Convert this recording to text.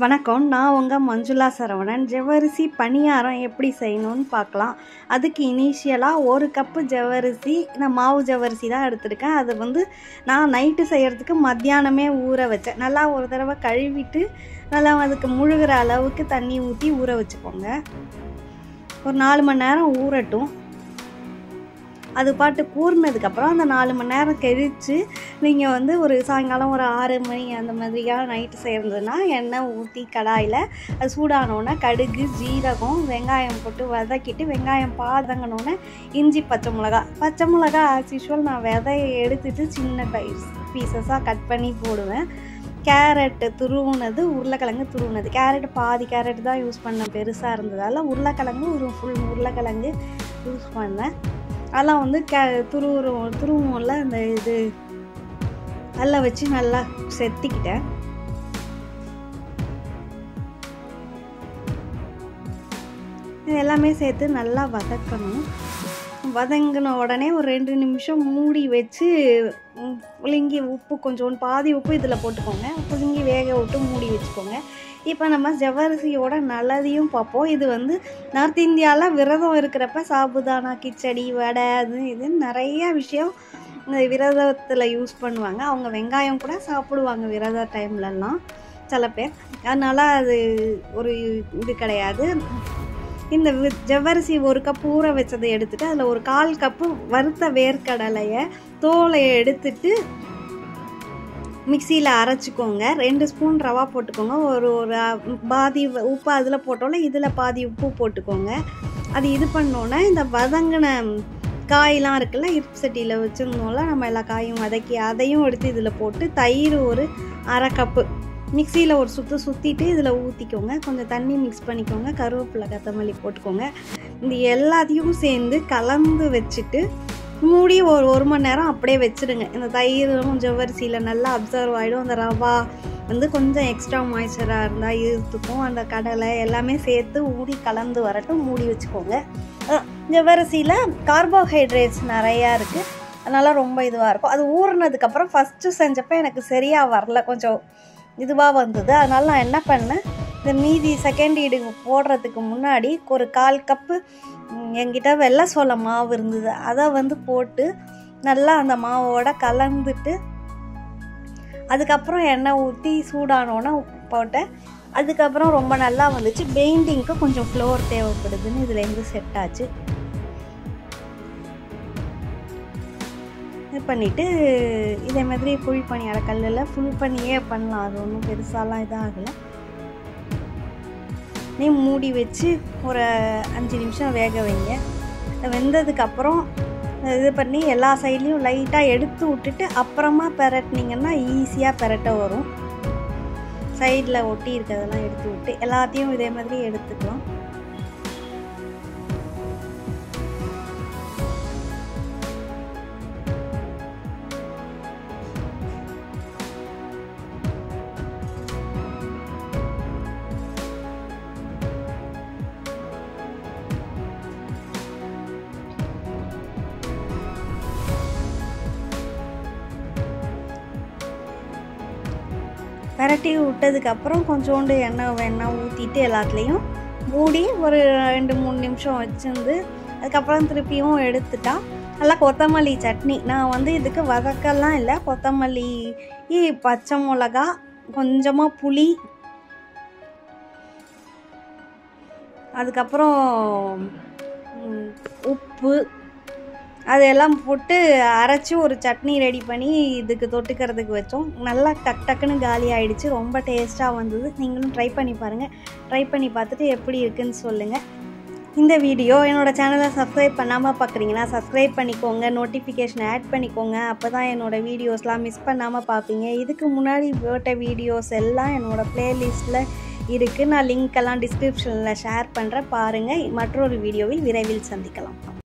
வணக்கம், நான் உங்கள் மஞ்சுளா சரவணன். ஜவ்வரிசி பணியாரம் எப்படி செய்யணும்னு பார்க்கலாம். அதுக்கு இனிஷியலாக 1 கப்பு ஜவ்வரிசி, நான் மாவு ஜவ்வரிசி தான் எடுத்திருக்கேன். அது நான் நைட்டு செய்கிறதுக்கு மத்தியானமே ஊற வச்சேன். நல்லா ஒரு தடவை கழுவிட்டு நல்லா அதுக்கு முழுகிற அளவுக்கு தண்ணி ஊற்றி ஊற வச்சுக்கோங்க. ஒரு 4 மணி நேரம் ஊறட்டும். அது பாட்டு கூர்னதுக்கப்புறம் அந்த 4 மணி நேரம் கழித்து நீங்கள் ஒரு சாயங்காலம் ஒரு 6 மணி அந்த மாதிரியாக நைட்டு செய்கிறதுனா எண்ணெய் ஊற்றி கடாயில் அது சூடானோன்னே கடுகு, ஜீரகம், வெங்காயம் போட்டு வதக்கிட்டு வெங்காயம் பாதங்கினோன்னே இஞ்சி, பச்சை மிளகா ஆஸ் யூஷுவல் நான் விதையை எடுத்துட்டு சின்ன பீசஸாக கட் பண்ணி போடுவேன். கேரட்டு துருவுனது, உருளைக்கிழங்கு துருவுனது. கேரட்டு பாதி கேரட்டு தான் யூஸ் பண்ணேன், பெருசாக இருந்ததால். உருளைக்கிழங்கு ஒரு ஃபுல் உருளைக்கிழங்கு யூஸ் பண்ணேன். அதெல்லாம் துருவும்ல அந்த இது அதில் வச்சு நல்லா செத்திக்கிட்டேன். இது எல்லாமே சேர்த்து நல்லா வதக்கணும். வதங்கின உடனே ஒரு 2 நிமிஷம் மூடி வச்சு புளிங்கி உப்பு கொஞ்சோண்டு பாதி உப்பு இதில் போட்டுக்கோங்க. புளிங்கி வேக விட்டு மூடி வச்சுக்கோங்க. இப்போ நம்ம ஜவ்வரிசியோட நல்லதையும் பார்ப்போம். இது நார்த் இந்தியாவில் விரதம் இருக்கிறப்ப சாபுதானா, கிச்சடி, வடை, அது இதுன்னு நிறையா விஷயம் இந்த விரதத்தில் யூஸ் பண்ணுவாங்க. அவங்க வெங்காயம் கூட சாப்பிடுவாங்க விரத டைம்லலாம் சில பேர். அதனால் அது ஒரு இது கிடையாது. இந்த ஜவ்வரிசி 1 கப் ஊற வச்சதை எடுத்துகிட்டு அதில் ஒரு 1/4 கப்பு வறுத்த வேர்க்கடலையை தோலை எடுத்துட்டு மிக்சியில் அரைச்சிக்கோங்க. 2 ஸ்பூன் ரவா போட்டுக்கோங்க. ஒரு பாதி உப்பு அதில் போட்டோம்ல, இதில் பாதி உப்பு போட்டுக்கோங்க. அது இது பண்ணோன்னே இந்த வதங்கின காயெலாம் இருக்குல்ல, இருப்பு சட்டியில் வச்சுருந்தோம்ல, நம்ம எல்லா காயும் வதக்கி அதையும் எடுத்து இதில் போட்டு தயிர் ஒரு 1/2 கப்பு மிக்சியில் ஒரு சுற்றிட்டு இதில் ஊற்றிக்கோங்க. கொஞ்சம் தண்ணி மிக்ஸ் பண்ணிக்கோங்க. கருவேப்பிலை, கொத்தமல்லி போட்டுக்கோங்க. இந்த எல்லாத்தையும் சேர்ந்து கலந்து வச்சுட்டு மூடி ஒரு 1 மணி நேரம் அப்படியே வச்சுடுங்க. இந்த தயிரும் ஜவ்வரிசியில் நல்லா அப்சர்வ் ஆகிடும். அந்த ரவா கொஞ்சம் எக்ஸ்ட்ரா மாய்ச்சராக இருந்தால் இருத்துக்கும். அந்த கடலை எல்லாமே சேர்த்து ஊடி கலந்து வரட்டும். மூடி வச்சுக்கோங்க. ஜவ்வரிசியில் கார்போஹைட்ரேட்ஸ் நிறையா இருக்குது, அதனால் ரொம்ப இதுவாக இருக்கும். அது ஊறினதுக்கப்புறம் ஃபஸ்ட்டு செஞ்சப்போ எனக்கு சரியாக வரல, கொஞ்சம் இதுவாக வந்தது. அதனால் நான் என்ன பண்ணேன், இந்த மீதி செகண்ட் ஈடுக்கு போடுறதுக்கு முன்னாடி ஒரு 1/4 கப்பு என்கிட்ட வெள்ளை சோள மாவு இருந்தது. அதை போட்டு நல்லா அந்த மாவோட கலந்துட்டு அதுக்கப்புறம் எண்ணெய் ஊற்றி சூடானோன்னு போட்டேன். அதுக்கப்புறம் ரொம்ப நல்லா வந்துச்சு. பெயிண்டிங்க்கு கொஞ்சம் ஃப்ளோர் தேவைப்படுதுன்னு இதுலேருந்து செட் ஆச்சு. இது பண்ணிவிட்டு இதே மாதிரி குழிப்பணியார கல்லில் ஃபுல் பண்ணியே பண்ணலாம். அது ஒன்றும் பெருசாலாம் இதாகலை. நீ மூடி வச்சு ஒரு 5 நிமிஷம் வேக வைங்க. வெந்ததுக்கப்புறம் இது பண்ணி எல்லா சைட்லேயும் லைட்டாக எடுத்து விட்டுட்டு அப்புறமா பெரட்டினீங்கன்னா ஈஸியாக பெரட்ட வரும். சைடில் ஒட்டி இருக்கிறதெல்லாம் எடுத்து விட்டு எல்லாத்தையும் இதே மாதிரி எடுத்துக்கலாம். பரட்டி விட்டதுக்கப்புறம் கொஞ்சோண்டு எண்ணெய் ஊற்றிட்டு எல்லாத்துலேயும் மூடி ஒரு 2-3 நிமிஷம் வச்சுருந்து அதுக்கப்புறம் திருப்பியும் எடுத்துட்டா நல்லா கொத்தமல்லி சட்னி. நான் இதுக்கு வதக்கெல்லாம் இல்லை, கொத்தமல்லி, பச்சை மிளகா, கொஞ்சமாக புளி, அதுக்கப்புறம் உப்பு அதெல்லாம் போட்டு அரைச்சி ஒரு சட்னி ரெடி பண்ணி இதுக்கு தொட்டுக்கிறதுக்கு வச்சோம். நல்லா டக்குன்னு காலி ஆகிடுச்சு. ரொம்ப டேஸ்ட்டாக வந்தது. நீங்களும் ட்ரை பண்ணி பாருங்கள். ட்ரை பண்ணி பார்த்துட்டு எப்படி இருக்குன்னு சொல்லுங்கள். இந்த வீடியோ என்னோடய சேனலை சப்ஸ்கிரைப் பண்ணாமல் பார்க்குறீங்கன்னா சப்ஸ்கிரைப் பண்ணிக்கோங்க. நோட்டிஃபிகேஷன் ஆட் பண்ணிக்கோங்க. அப்போ தான் என்னோடய வீடியோஸ்லாம் மிஸ் பண்ணாமல் பார்ப்பீங்க. இதுக்கு முன்னாடி போட்ட வீடியோஸ் எல்லாம் என்னோடய ப்ளேலிஸ்ட்டில் இருக்குது. நான் லிங்க்கெல்லாம் டிஸ்கிரிப்ஷனில் ஷேர் பண்ணுறேன், பாருங்கள். மற்றொரு வீடியோவில் விரைவில் சந்திக்கலாம்.